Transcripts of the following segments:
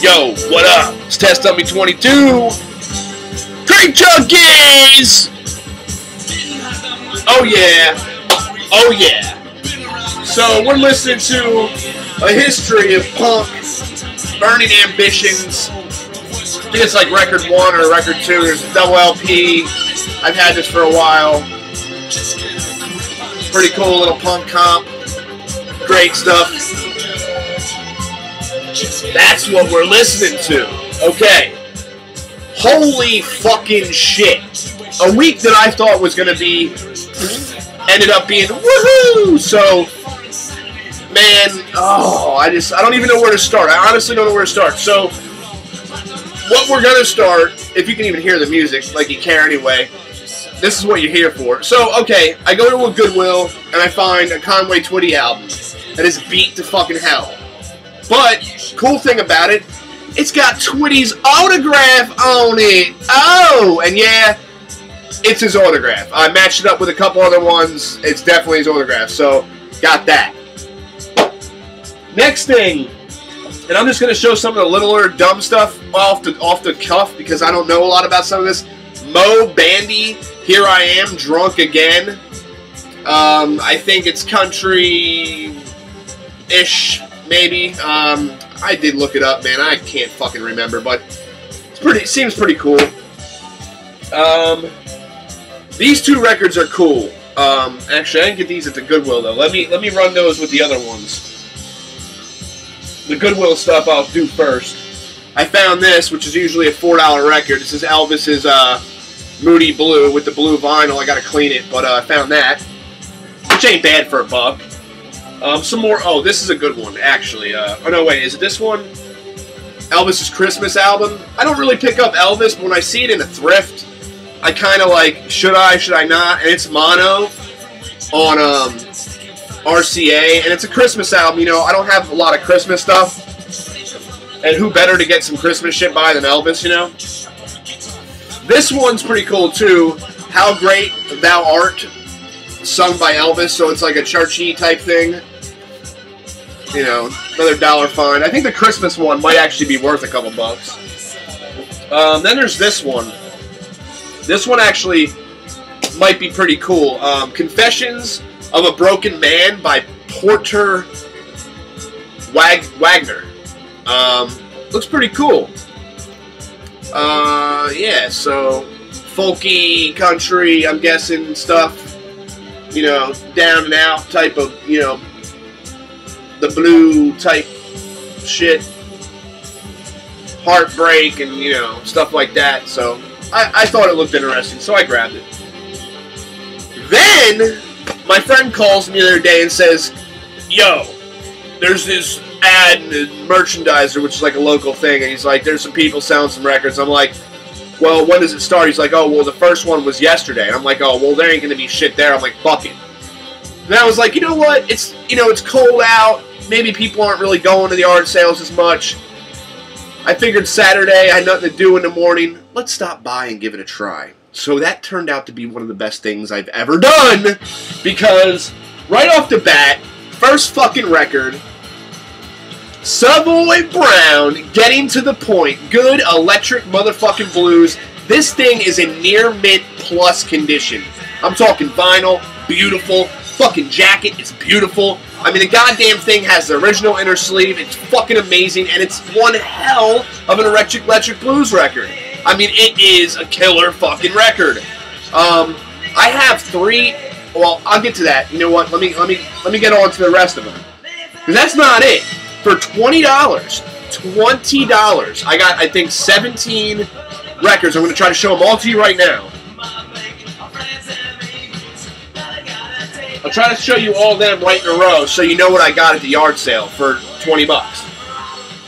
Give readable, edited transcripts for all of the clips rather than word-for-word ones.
Yo, what up? It's Test Dummy 22. Drink Junkies! Oh yeah. Oh yeah. So we're listening to a history of punk, burning ambitions. I think it's like record 1 or record 2. There's a double LP. I've had this for a while. Pretty cool little punk comp. Great stuff. That's what we're listening to. Okay. Holy fucking shit. A week that I thought was going to be ended up being woohoo. So, man, I don't even know where to start. I honestly don't know where to start. So, what we're going to start, if you can even hear the music, like you care anyway, this is what you're here for. So, okay, I go to a Goodwill and I find a Conway Twitty album that is beat to fucking hell. But, cool thing about it, it's got Twitty's autograph on it. Oh, and yeah, it's his autograph. I matched it up with a couple other ones. It's definitely his autograph, so got that. Next thing, and I'm just going to show some of the littler dumb stuff off the cuff because I don't know a lot about some of this. Mo Bandy, Here I Am, Drunk Again. I think it's country-ish, maybe. I did look it up, man. I can't fucking remember, but it seems pretty cool. These two records are cool. Actually, I didn't get these at the Goodwill though. Let me run those with the other ones. The Goodwill stuff I'll do first. I found this, which is usually a $4 record. This is Elvis's Moody Blue with the blue vinyl. I gotta clean it, but I found that, which ain't bad for $1. Some more. Oh, this is a good one, actually. Oh, no, wait. Is it this one? Elvis's Christmas album. I don't really pick up Elvis, but when I see it in a thrift, I kind of like, should I not? And it's mono on RCA, and it's a Christmas album. You know, I don't have a lot of Christmas stuff, and who better to get some Christmas shit by than Elvis, you know? This one's pretty cool, too. How Great Thou Art, sung by Elvis, so it's like a churchy type thing. You know, another dollar fine. I think the Christmas one might actually be worth a couple bucks. Then there's this one. This one actually might be pretty cool. Confessions of a Broken Man by Porter Wagner. Looks pretty cool. Yeah, so folky, country, I'm guessing, stuff. You know, down and out type of, you know, the blue type shit, heartbreak, and, you know, stuff like that. So I thought it looked interesting, so I grabbed it. Then my friend calls me the other day and says, yo, there's this ad in the Merchandiser, which is like a local thing, and he's like, there's some people selling some records. I'm like, well, when does it start? He's like, oh, well, the first one was yesterday. And I'm like, oh, well, there ain't going to be shit there. I'm like, fuck it. And I was like, you know what? It's, you know, it's cold out. Maybe people aren't really going to the yard sales as much. I figured Saturday, I had nothing to do in the morning. Let's stop by and give it a try. So that turned out to be one of the best things I've ever done. Because right off the bat, first fucking record, Savoy Brown, Getting to the Point. Good electric motherfucking blues. This thing is in near mint plus condition. I'm talking vinyl, beautiful. Fucking jacket is beautiful. I mean, the goddamn thing has the original inner sleeve. It's fucking amazing, and it's one hell of an electric blues record. I mean, it is a killer fucking record. I have 3. Well, I'll get to that. You know what? Let me get on to the rest of them, because that's not it. For $20, I got, I think, 17 records. I'm going to try to show them all to you right now. I'll try to show you all of them right in a row so you know what I got at the yard sale for $20.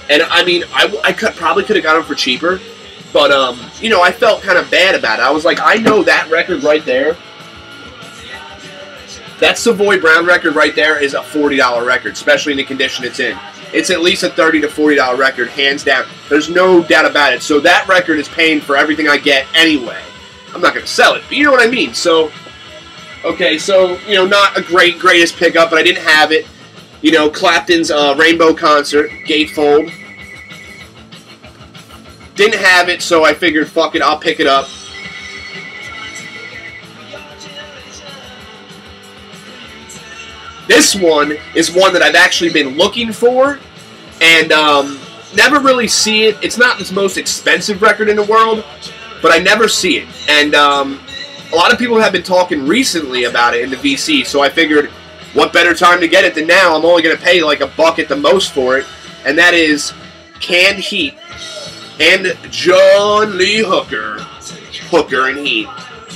And, I mean, I probably could have got them for cheaper, but, you know, I felt kind of bad about it. I was like, I know that record right there. That Savoy Brown record right there is a $40 record, especially in the condition it's in. It's at least a $30 to $40 record, hands down. There's no doubt about it. So that record is paying for everything I get anyway. I'm not going to sell it, but you know what I mean. So, okay, so, you know, not a greatest pickup, but I didn't have it. You know, Clapton's Rainbow Concert, Gatefold. Didn't have it, so I figured, fuck it, I'll pick it up. This one is one that I've actually been looking for, and never really see it. It's not the most expensive record in the world, but I never see it. And a lot of people have been talking recently about it in the VC, so I figured, what better time to get it than now? I'm only going to pay like $1 at the most for it, and that is Canned Heat and John Lee Hooker. Hooker and Heat.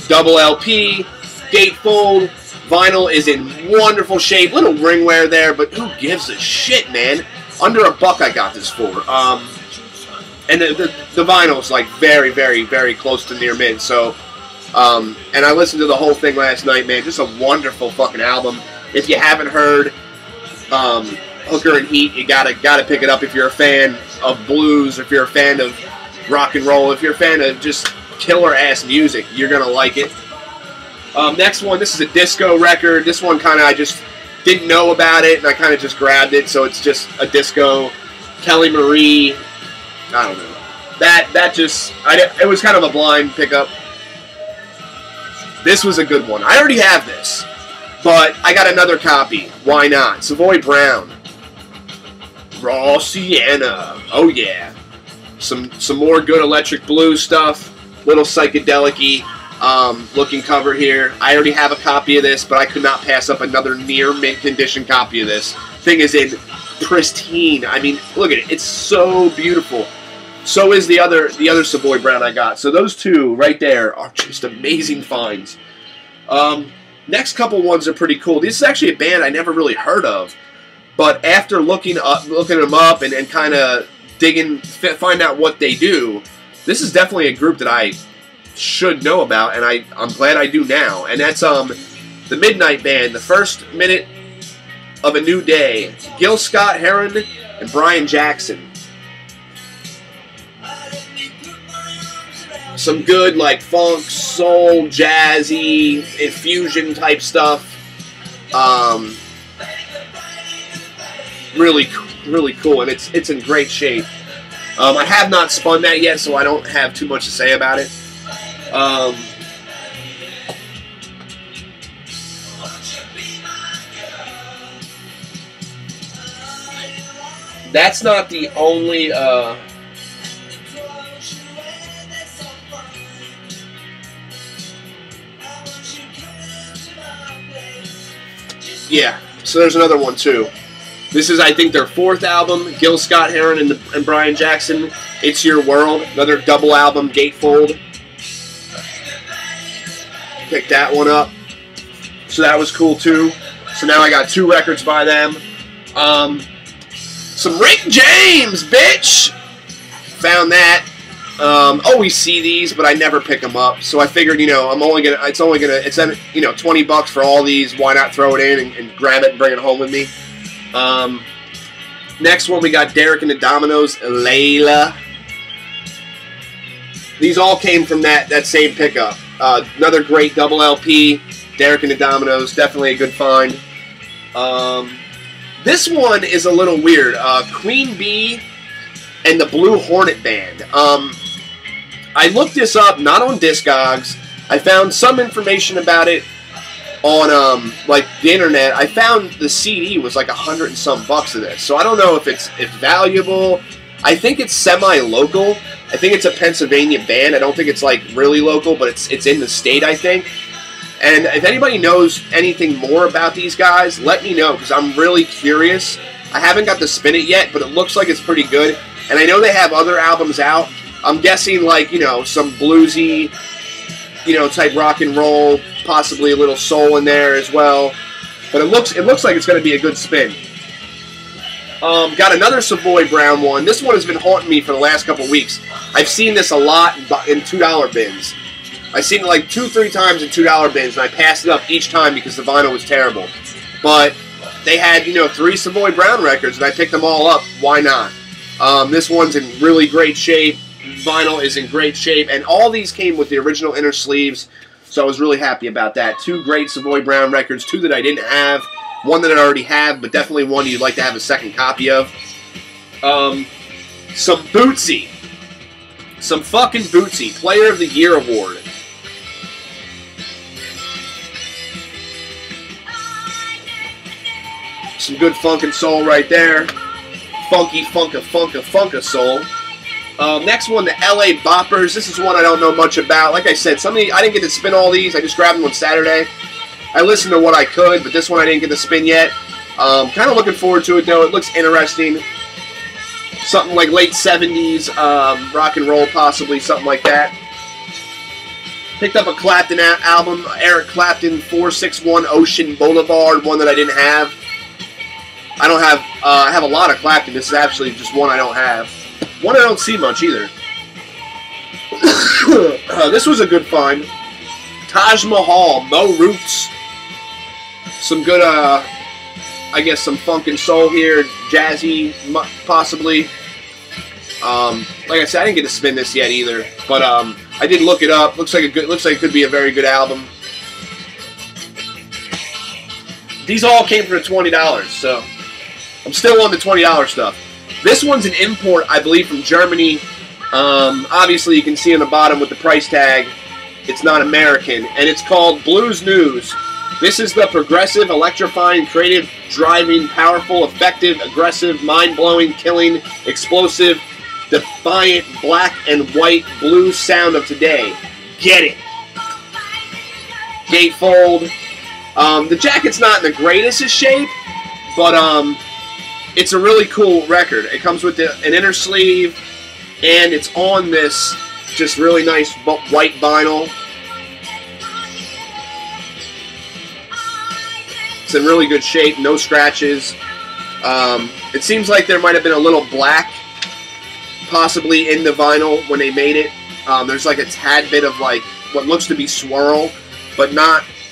Double LP, gatefold, vinyl is in wonderful shape. Little ring wear there, but who gives a shit, man? Under $1 I got this for. And the vinyl's like very, very, very close to near mint. So, and I listened to the whole thing last night, man. Just a wonderful fucking album. If you haven't heard Hooker and Heat, you gotta pick it up if you're a fan of blues, if you're a fan of rock and roll, if you're a fan of just killer ass music, you're gonna like it. Next one, this is a disco record. This one kind of, I just didn't know about it, and I kind of just grabbed it, so it's just a disco. Kelly Marie, I don't know. That just, it was kind of a blind pickup. This was a good one. I already have this, but I got another copy. Why not? Savoy Brown. Raw Sienna. Oh yeah. Some more good electric blues stuff. Little psychedelic-y looking cover here. I already have a copy of this, but I could not pass up another near mint condition copy of this. Thing is in pristine. I mean, look at it. It's so beautiful. So is the other Savoy Brown I got. So those two right there are just amazing finds. Next couple ones are pretty cool. This is actually a band I never really heard of, but after looking them up and kind of find out what they do, this is definitely a group that I should know about, and I'm glad I do now. And that's the Midnight Band, the First Minute of a New Day, Gil Scott-Heron and Brian Jackson. Some good, like, funk, soul, jazzy, infusion type stuff. Really cool, and it's in great shape. I have not spun that yet, so I don't have too much to say about it. That's not the only... Yeah, so there's another one too. This is, I think, their 4th album, Gil Scott-Heron and Brian Jackson. It's Your World, another double album, gatefold. Picked that one up. So that was cool too. So now I got 2 records by them. Some Rick James, bitch! Found that. Always see these, but I never pick them up. So I figured, you know, it's you know, $20 for all these. Why not throw it in and grab it and bring it home with me? Next one, we got Derek and the Dominoes, Layla. These all came from that same pickup. Another great double LP, Derek and the Dominoes, definitely a good find. This one is a little weird. Queen Bee and the Blue Hornet Band. I looked this up, not on Discogs. I found some information about it on like the internet. I found the CD was like $100 and some bucks of this. So I don't know if it's valuable. I think it's semi-local. I think it's a Pennsylvania band. I don't think it's like really local, but it's in the state, I think. And if anybody knows anything more about these guys, let me know, because I'm really curious. I haven't got to spin it yet, but it looks like it's pretty good. And I know they have other albums out. I'm guessing, like, you know, some bluesy, you know, type rock and roll, possibly a little soul in there as well. But it looks like it's going to be a good spin. Got another Savoy Brown one. This one has been haunting me for the last couple weeks. I've seen this a lot in $2 bins. I've seen it like 2-3 times in $2 bins, and I passed it up each time because the vinyl was terrible. But they had, you know, 3 Savoy Brown records, and I picked them all up. Why not? This one's in really great shape. Vinyl is in great shape, and all these came with the original inner sleeves, so I was really happy about that. 2 great Savoy Brown records, 2 that I didn't have, 1 that I already have, but definitely 1 you'd like to have a second copy of. Some Bootsy. Some fucking Bootsy, Player of the Year award. Some good funk and soul right there. Funky, funka soul. Next one, the LA Boppers. This is one I don't know much about. Like I said, I didn't get to spin all these. I just grabbed them on Saturday. I listened to what I could, but this one I didn't get to spin yet. Kind of looking forward to it, though. It looks interesting. Something like late 70s, rock and roll, possibly, something like that. Picked up a Clapton album, Eric Clapton, 461 Ocean Boulevard, one that I didn't have. I have a lot of Clapton. This is actually just one I don't have. One I don't see much either. This was a good find. Taj Mahal, Mo Roots. Some good, I guess some funk and soul here. Jazzy, possibly. Like I said, I didn't get to spin this yet either. But I did look it up. Looks like it could be a very good album. These all came for $20, so I'm still on the $20 stuff. This one's an import, I believe, from Germany. Obviously, you can see on the bottom with the price tag, it's not American, and it's called Blues News. This is the progressive, electrifying, creative, driving, powerful, effective, aggressive, mind-blowing, killing, explosive, defiant, black and white blues sound of today. Get it. Gatefold. The jacket's not in the greatest of shape, but it's a really cool record. It comes with an inner sleeve, and it's on this just really nice white vinyl. It's in really good shape, no scratches. It seems like there might have been a little black possibly in the vinyl when they made it. There's like a tad bit of like what looks to be swirl, but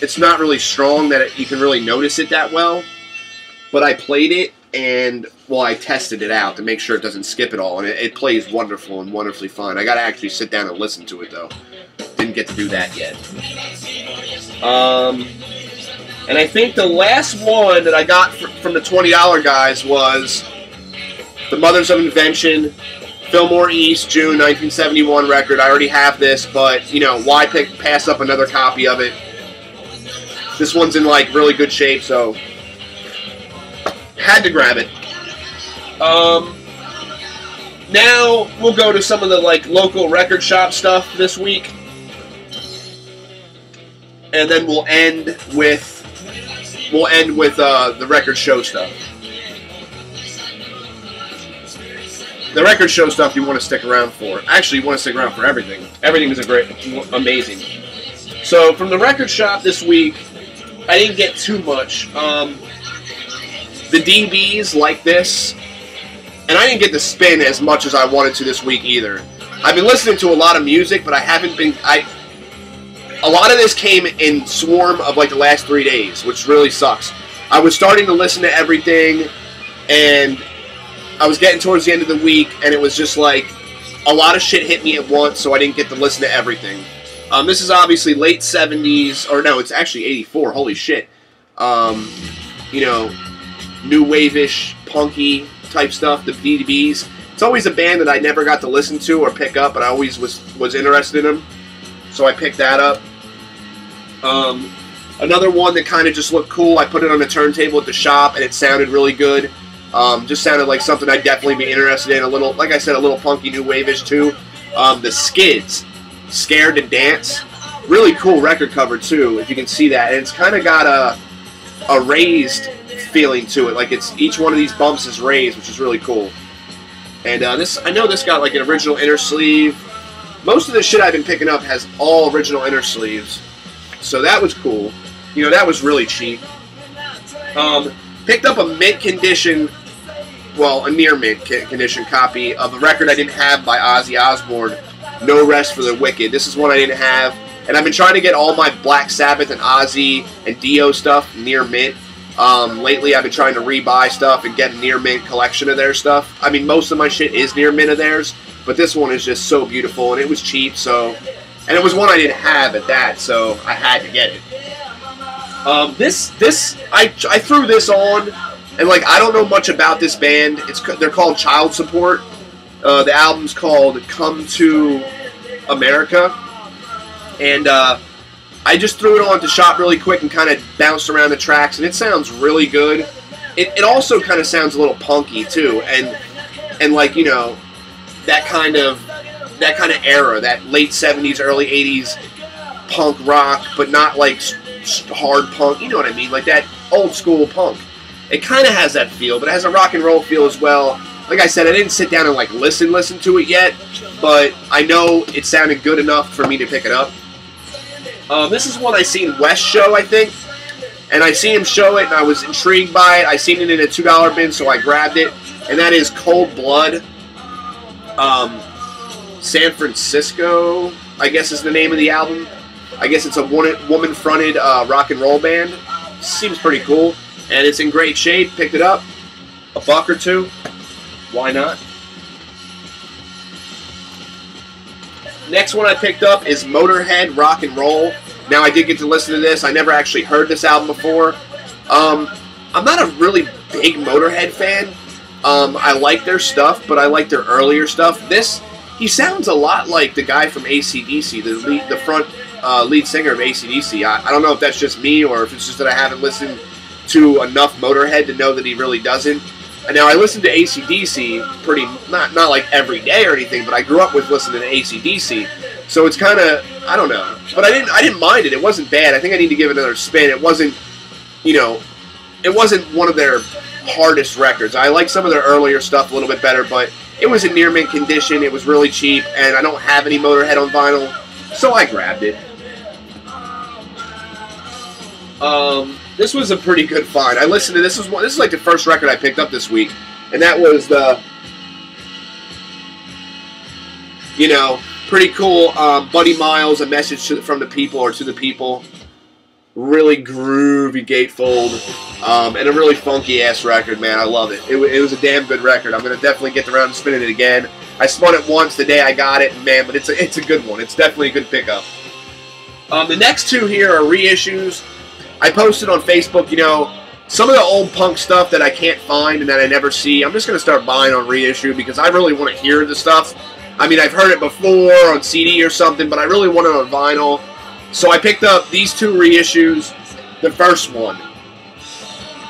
it's not really strong that you can really notice it that well. But I played it, and, well, I tested it out to make sure it doesn't skip at all, and it plays wonderful and wonderfully fine. I got to actually sit down and listen to it, though. Didn't get to do that yet. And I think the last one that I got from the $20 guys was The Mothers of Invention, Fillmore East, June 1971 record. I already have this, but, you know, why pass up another copy of it? This one's in, like, really good shape, so had to grab it. Now we'll go to some of the like local record shop stuff this week, and then we'll end with the record show stuff. The record show stuff you want to stick around for. Actually, you want to stick around for everything. Everything is amazing. So from the record shop this week, I didn't get too much. The DBs like this, and I didn't get to spin as much as I wanted to this week either. I've been listening to a lot of music, but I haven't been. A lot of this came in swarm of like the last 3 days, which really sucks. I was starting to listen to everything, and I was getting towards the end of the week, and it was just like a lot of shit hit me at once, so I didn't get to listen to everything. This is obviously late 70s, or no, it's actually 84. Holy shit. You know, new wave-ish, punky type stuff, the DBs. It's always a band that I never got to listen to or pick up, but I always was interested in them, so I picked that up. Another one that kind of just looked cool, I put it on a turntable at the shop, and it sounded really good. Just sounded like something I'd definitely be interested in. A little, like I said, a little punky, new wave-ish too. The Skids, Scared to Dance. Really cool record cover too, if you can see that. And it's kind of got a raised feeling to it, like each one of these bumps is raised, which is really cool. And I know this got like an original inner sleeve. Most of the shit I've been picking up has all original inner sleeves, so that was cool. You know, that was really cheap. Picked up a mint condition, well, a near mint condition copy of a record I didn't have by Ozzy Osbourne, No Rest for the Wicked. This is one I didn't have, and I've been trying to get all my Black Sabbath and Ozzy and Dio stuff near mint. Lately, I've been trying to rebuy stuff and get a near mint collection of their stuff. I mean, most of my shit is near mint of theirs, but this one is just so beautiful, and it was cheap, so, and it was one I didn't have at that, so I had to get it. I threw this on, and like I don't know much about this band. They're called Child Support. The album's called Come to America. And I just threw it on to shop really quick and kind of bounced around the tracks, and it sounds really good. It also kind of sounds a little punky too, and like, you know, that kind of era, that late 70s, early 80s punk rock, but not like hard punk, you know what I mean? Like that old school punk. It kind of has that feel, but it has a rock and roll feel as well. Like I said, I didn't sit down and like listen to it yet, but I know it sounded good enough for me to pick it up. This is one I seen Wes show, I think, and I seen him show it, and I was intrigued by it. I seen it in a $2 bin, so I grabbed it, and that is Cold Blood. San Francisco, I guess is the name of the album. I guess it's a woman-fronted rock and roll band. Seems pretty cool, and it's in great shape. Picked it up, $1 or $2. Why not? Next one I picked up is Motorhead Rock and Roll. Now, I did get to listen to this. I never actually heard this album before. I'm not a really big Motorhead fan. I like their stuff, but I like their earlier stuff. He sounds a lot like the guy from AC/DC, the front lead singer of AC/DC. I don't know if that's just me or if it's just that I haven't listened to enough Motorhead to know that he really doesn't. And now I listen to AC/DC pretty, not like every day or anything, but I grew up with listening to AC/DC, so it's kind of, I don't know. But I didn't mind it. It wasn't bad. I think I need to give it another spin. It wasn't, you know, it wasn't one of their hardest records. I like some of their earlier stuff a little bit better, but it was in near mint condition. It was really cheap, and I don't have any Motorhead on vinyl, so I grabbed it. This was a pretty good find. I listened to this. This is like the first record I picked up this week, and that was the, you know, pretty cool. Buddy Miles, A Message from the People or to the People. Really groovy gatefold, and a really funky ass record, man. I love it. It was a damn good record. I'm gonna definitely get around to spinning it again. I spun it once the day I got it, man, but it's a good one. It's definitely a good pickup. The next two here are reissues. I posted on Facebook, you know, some of the old punk stuff that I can't find and that I never see, I'm just going to start buying on reissue because I really want to hear the stuff. I mean, I've heard it before on CD or something, but I really want it on vinyl. So I picked up these two reissues. The first one,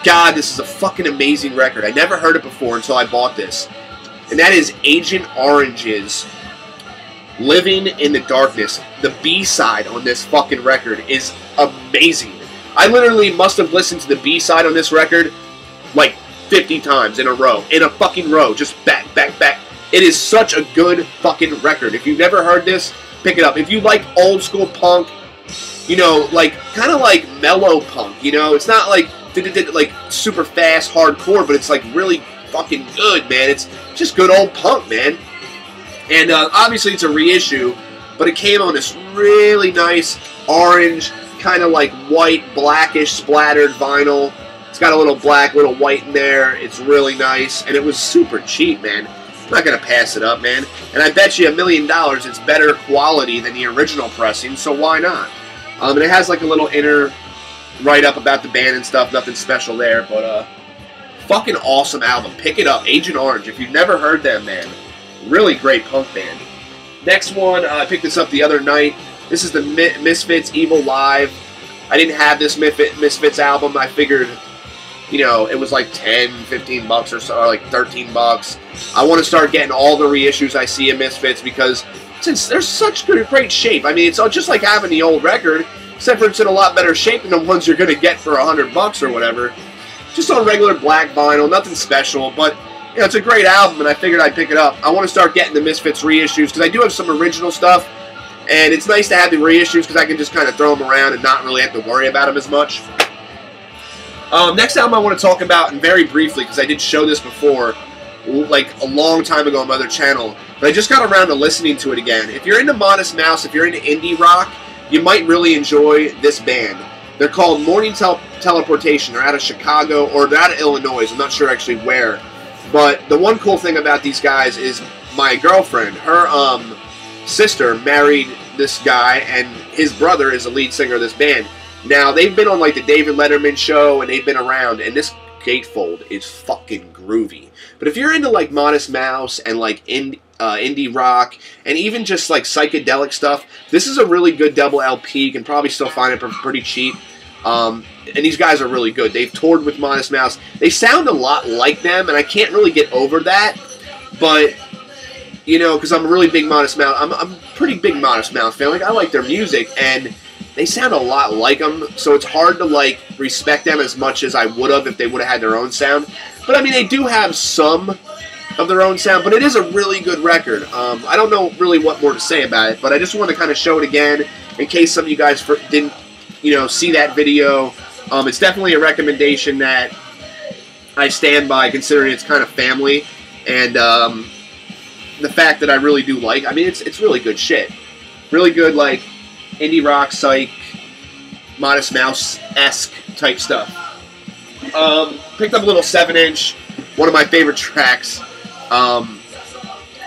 God, this is a fucking amazing record. I never heard it before until I bought this. And that is Agent Orange's Living in the Darkness. The B-side on this fucking record is amazing. I literally must have listened to the B-side on this record like 50 times in a row. In a fucking row. Just back. It is such a good fucking record. If you've never heard this, pick it up. If you like old school punk, you know, like, kind of like mellow punk, you know? It's not like super fast, hardcore, but it's like really fucking good, man. It's just good old punk, man. And obviously it's a reissue, but it came on this really nice orange, kind of like white, blackish splattered vinyl. It's got a little black, little white in there. It's really nice, and it was super cheap, man. I'm not going to pass it up, man. And I bet you $1 million it's better quality than the original pressing, so why not? And it has like a little inner write-up about the band and stuff. Nothing special there, but fucking awesome album. Pick it up, Agent Orange. If you've never heard them, man, really great punk band. Next one, I picked this up the other night. This is the Misfits Evil Live. I didn't have this Misfits album. I figured, you know, it was like 10, 15 bucks or so, or like 13 bucks. I want to start getting all the reissues I see of Misfits because since they're such great shape. I mean, it's just like having the old record, except for it's in a lot better shape than the ones you're going to get for 100 bucks or whatever. Just on regular black vinyl, nothing special, but you know, it's a great album, and I figured I'd pick it up. I want to start getting the Misfits reissues because I do have some original stuff. And it's nice to have the reissues because I can just kind of throw them around and not really have to worry about them as much. Next album I want to talk about, and very briefly, because I did show this before, like a long time ago on my other channel, but I just got around to listening to it again. If you're into Modest Mouse, if you're into indie rock, you might really enjoy this band. They're called Morning Teleportation. They're out of Chicago, or they're out of Illinois. I'm not sure actually where. But the one cool thing about these guys is my girlfriend, her sister married this guy, and his brother is the lead singer of this band. Now, they've been on like the David Letterman show, and they've been around, and this gatefold is fucking groovy. But if you're into like Modest Mouse and like indie rock and even just like psychedelic stuff, this is a really good double LP. You can probably still find it for pretty cheap. And these guys are really good. They've toured with Modest Mouse. They sound a lot like them, and I can't really get over that. But you know, because I'm a really big Modest Mouse. I'm a pretty big Modest Mouse fan. Like, I like their music, and they sound a lot like them, so it's hard to, like, respect them as much as I would have if they would have had their own sound. But, I mean, they do have some of their own sound, but it is a really good record. I don't know really what more to say about it, but I just want to kind of show it again in case some of you guys didn't, you know, see that video. It's definitely a recommendation that I stand by, considering it's kind of family, and, the fact that I really do like. I mean, it's really good shit. Really good, like, indie rock, psych, Modest Mouse-esque type stuff. Picked up a little 7-inch, one of my favorite tracks,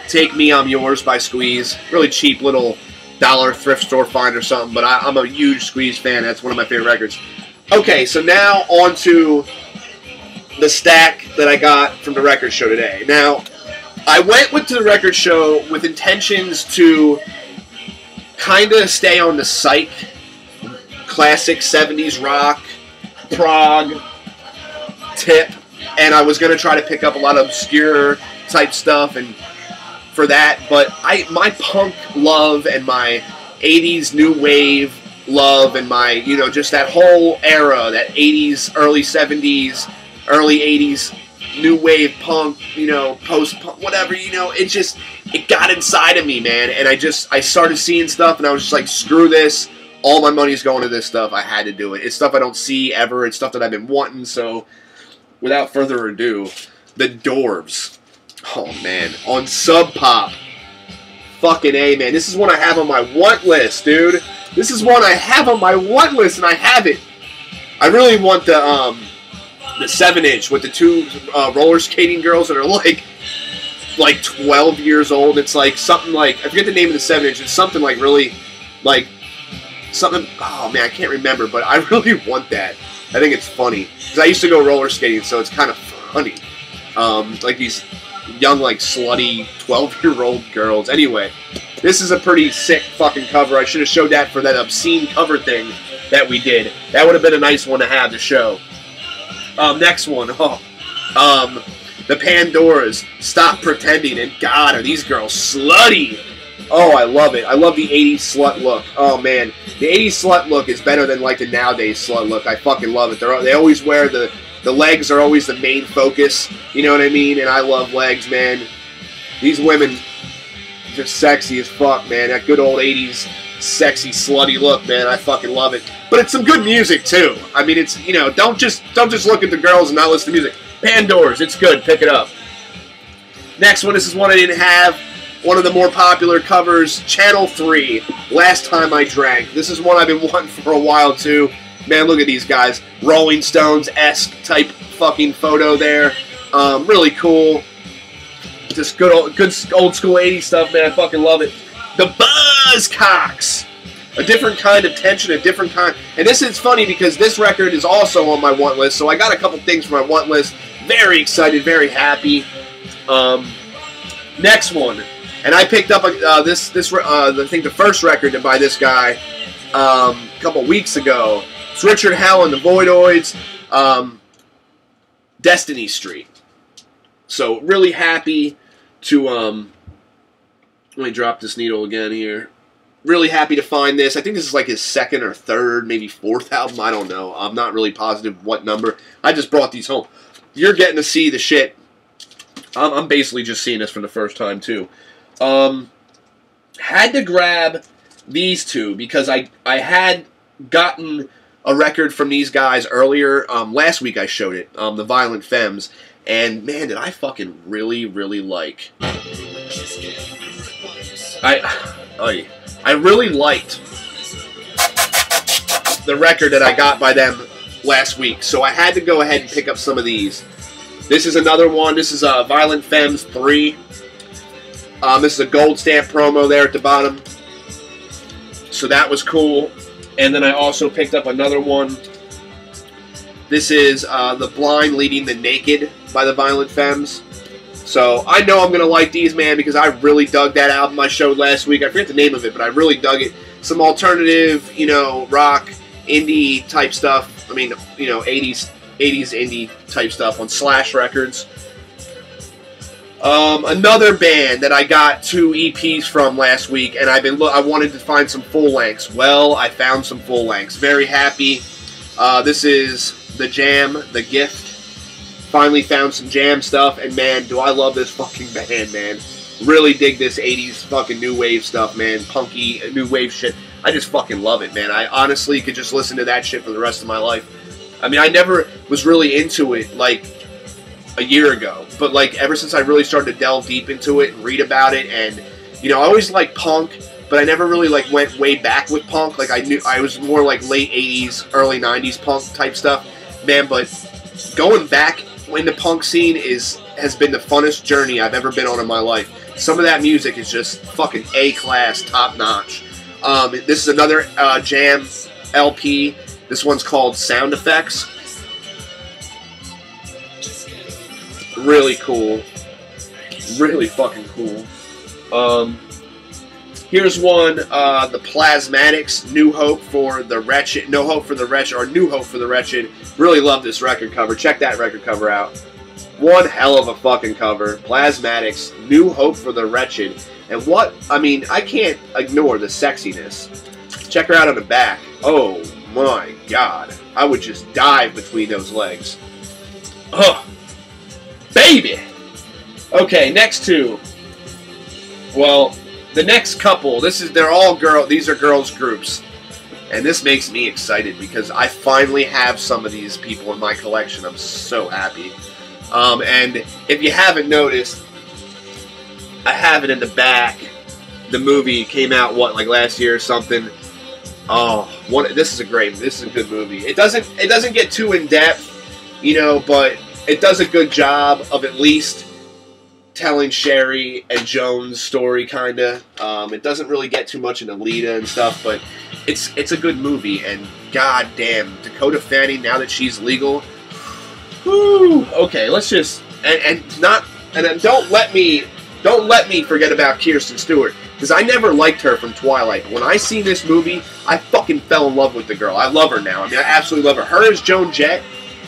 Take Me, I'm Yours by Squeeze. Really cheap little dollar thrift store find or something, but I'm a huge Squeeze fan. That's one of my favorite records. Okay, so now on to the stack that I got from the record show today. Now, I went to the record show with intentions to kind of stay on the psych, classic 70s rock, prog tip, and I was going to try to pick up a lot of obscure type stuff and for that, but my punk love and my 80s new wave love and my, you know, just that whole era, that 80s, early 70s, early 80s new wave punk, you know, post-punk, whatever, you know, it got inside of me, man, and I started seeing stuff, and I was just like, screw this, all my money's going to this stuff, I had to do it. It's stuff I don't see ever, it's stuff that I've been wanting, so, without further ado, The Dwarves. Oh, man, on Sub Pop. Fucking A, man, this is one I have on my want list, dude. This is one I have on my want list, and I have it. I really want the 7-inch with the two roller skating girls that are like 12 years old. It's like something like, I forget the name of the 7-inch. It's something like really, like something. Oh man, I can't remember, but I really want that. I think it's funny because I used to go roller skating, so it's kind of funny. Like these young, like slutty 12-year-old girls. Anyway, this is a pretty sick fucking cover. I should have showed that for that obscene cover thing that we did. That would have been a nice one to have to show. Next one, the Pandoras, Stop Pretending, and God, are these girls slutty! Oh, I love it. I love the 80s slut look. Oh, man. The 80s slut look is better than, like, the nowadays slut look. I fucking love it. They always wear the legs are always the main focus, you know what I mean? And I love legs, man. These women, just sexy as fuck, man. That good old 80s sexy, slutty look, man. I fucking love it. But it's some good music, too. I mean, it's, you know, don't just look at the girls and not listen to music. Pandoras, it's good. Pick it up. Next one, this is one I didn't have. One of the more popular covers, Channel 3, Last Time I Drank. This is one I've been wanting for a while, too. Man, look at these guys. Rolling Stones-esque type fucking photo there. Really cool. Just good old school 80s stuff, man. I fucking love it. The Buzzcocks. A different kind of tension, a different kind. And this is funny because this record is also on my want list, so I got a couple things for my want list. Very excited, very happy. Next one. And I picked up I think the first record by this guy a couple weeks ago. It's Richard Hell and the Voidoids, Destiny Street. So really happy to let me drop this needle again here. Really happy to find this. I think this is like his second or third, maybe fourth album. I don't know. I'm not really positive what number. I just brought these home. You're getting to see the shit. I'm basically just seeing this for the first time too. Had to grab these two because I had gotten a record from these guys earlier. Last week I showed it, the Violent Femmes, and man, did I fucking really, really like. I really liked the record that I got by them last week, so I had to go ahead and pick up some of these. This is another one. This is Violent Femmes 3. This is a gold stamp promo there at the bottom. So that was cool. And then I also picked up another one This is The Blind Leading the Naked by the Violent Femmes. So I know I'm going to like these, man, because I really dug that album I showed last week. I forget the name of it, but I really dug it. Some alternative, you know, rock, indie type stuff. I mean, you know, 80s indie type stuff on Slash Records. Another band that I got 2 EPs from last week, and I wanted to find some full lengths. Well, I found some full lengths. Very happy. This is The Jam, The Gift. Finally found some Jam stuff, and man, do I love this fucking band, man. Really dig this 80s fucking new wave stuff, man. Punky, new wave shit. I just fucking love it, man. I honestly could just listen to that shit for the rest of my life. I mean, I never was really into it, like, a year ago. But, like, ever since I really started to delve deep into it and read about it, and, you know, I always liked punk, but I never really, like, went way back with punk. Like, I was more, like, late 80s, early 90s punk type stuff. Man, but going back in the punk scene has been the funnest journey I've ever been on in my life. Some of that music is just fucking A-class, top-notch. This is another Jam LP. This one's called Sound Effects. Really cool. Really fucking cool. Here's one, the Plasmatics, New Hope for the Wretched, No Hope for the Wretched, or New Hope for the Wretched. Really love this record cover. Check that record cover out. One hell of a fucking cover. Plasmatics, New Hope for the Wretched. And what, I mean, I can't ignore the sexiness. Check her out on the back. Oh my god. I would just dive between those legs. Ugh. Baby! Okay, next two. Well, the next couple, these are girls groups. And this makes me excited because I finally have some of these people in my collection. I'm so happy. And if you haven't noticed, I have it in the back. The movie came out, what, like last year or something. Oh, this is a good movie. It doesn't get too in depth, you know, but it does a good job of at least telling Sherry and Joan's story, kinda. It doesn't really get too much into Lita and stuff, but it's a good movie. And goddamn, Dakota Fanning, now that she's legal. Whew. Okay, let's just and don't let me forget about Kirsten Stewart, because I never liked her from Twilight. But when I seen this movie, I fucking fell in love with the girl. I love her now. I mean, I absolutely love her. Her as Joan Jett.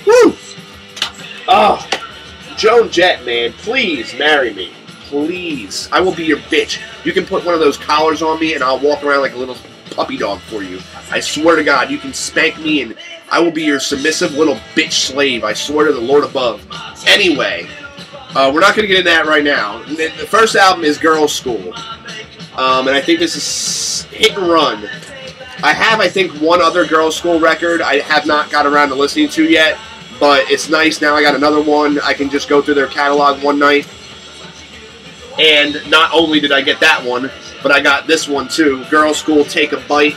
Woo! Oh, Joan Jett, man, please marry me. Please. I will be your bitch. You can put one of those collars on me and I'll walk around like a little puppy dog for you. I swear to God, you can spank me and I will be your submissive little bitch slave. I swear to the Lord above. Anyway, we're not going to get into that right now. The first album is Girls' School. And I think this is Hit and Run. I think, one other Girls' School record I have not got around to listening to yet. But it's nice now I got another one. I can just go through their catalog one night. And not only did I get that one, but I got this one too. Girls' School, Take a Bite.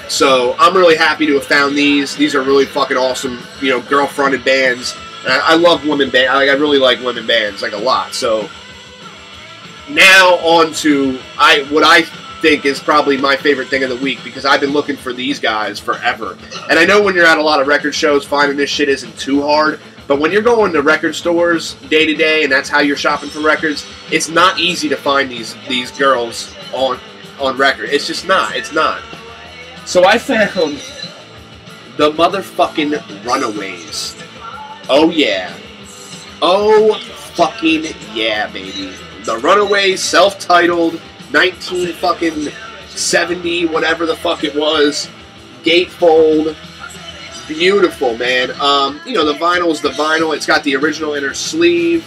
So I'm really happy to have found these. These are really fucking awesome, you know, girl-fronted bands. And I love women bands. I really like women bands, like a lot. So now on to what I think is probably my favorite thing of the week, because I've been looking for these guys forever. And I know when you're at a lot of record shows, finding this shit isn't too hard, but when you're going to record stores day to day and that's how you're shopping for records, it's not easy to find these girls on record. It's just not. It's not. So I found the motherfucking Runaways. Oh yeah. Oh fucking yeah, baby. The Runaways, self-titled, 1970, whatever the fuck it was, gatefold, beautiful, man. You know, the vinyl is the vinyl. It's got the original inner sleeve.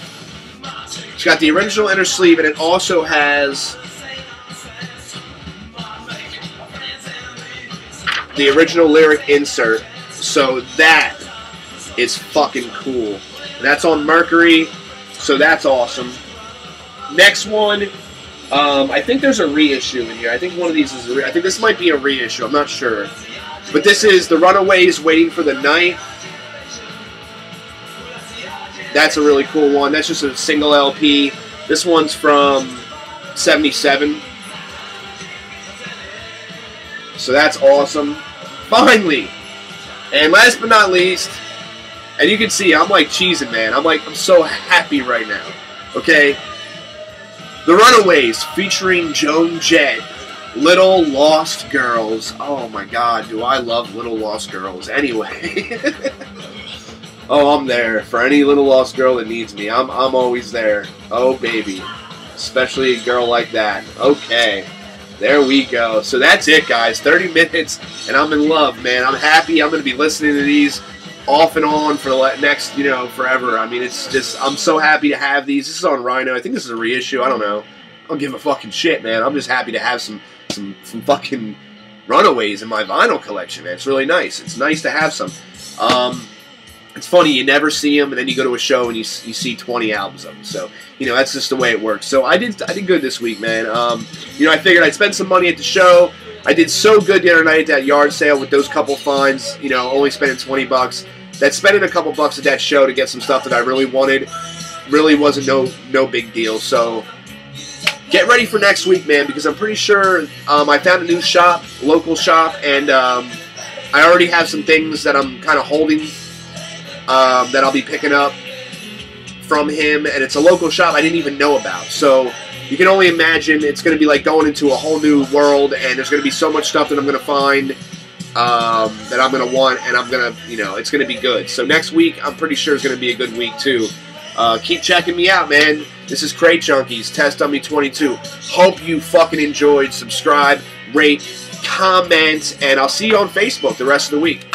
It's got the original inner sleeve, and it also has the original lyric insert. So that is fucking cool. And that's on Mercury, so that's awesome. Next one. I think there's a reissue in here. I think one of these is I think this might be a reissue. I'm not sure. But this is the Runaways, Waiting for the Night. That's a really cool one. That's just a single LP. This one's from 77. So that's awesome. Finally, And last but not least, and you can see I'm like cheesing, man. I'm so happy right now. Okay? The Runaways featuring Joan Jett. Little Lost Girls. Oh my god, do I love Little Lost Girls. Anyway. Oh, I'm there. For any little lost girl that needs me, I'm always there. Oh, baby. Especially a girl like that. Okay. There we go. So that's it, guys. 30 minutes, and I'm in love, man. I'm happy. I'm going to be listening to these off and on for the next, forever. I mean, it's just, I'm so happy to have these. This is on Rhino. I think this is a reissue. I don't know. I don't give a fucking shit, man. I'm just happy to have some fucking Runaways in my vinyl collection, man. It's really nice. It's nice to have some. It's funny, you never see them, and then you go to a show and you see 20 albums of them. So, that's just the way it works. So I did good this week, man. I figured I'd spend some money at the show. I did so good the other night at that yard sale with those couple finds, only spending 20 bucks. That spending a couple bucks at that show to get some stuff that I really wanted really wasn't no big deal. So get ready for next week, man, because I'm pretty sure I found a new shop, local shop, and I already have some things that I'm kind of holding that I'll be picking up from him, and it's a local shop I didn't even know about. So you can only imagine it's going to be like going into a whole new world, and there's going to be so much stuff that I'm going to find that I'm going to want, and I'm going to, it's going to be good. So next week, I'm pretty sure it's going to be a good week too. Keep checking me out, man. This is Crate Junkies, Test Dummy 22. Hope you fucking enjoyed. Subscribe, rate, comment, and I'll see you on Facebook the rest of the week.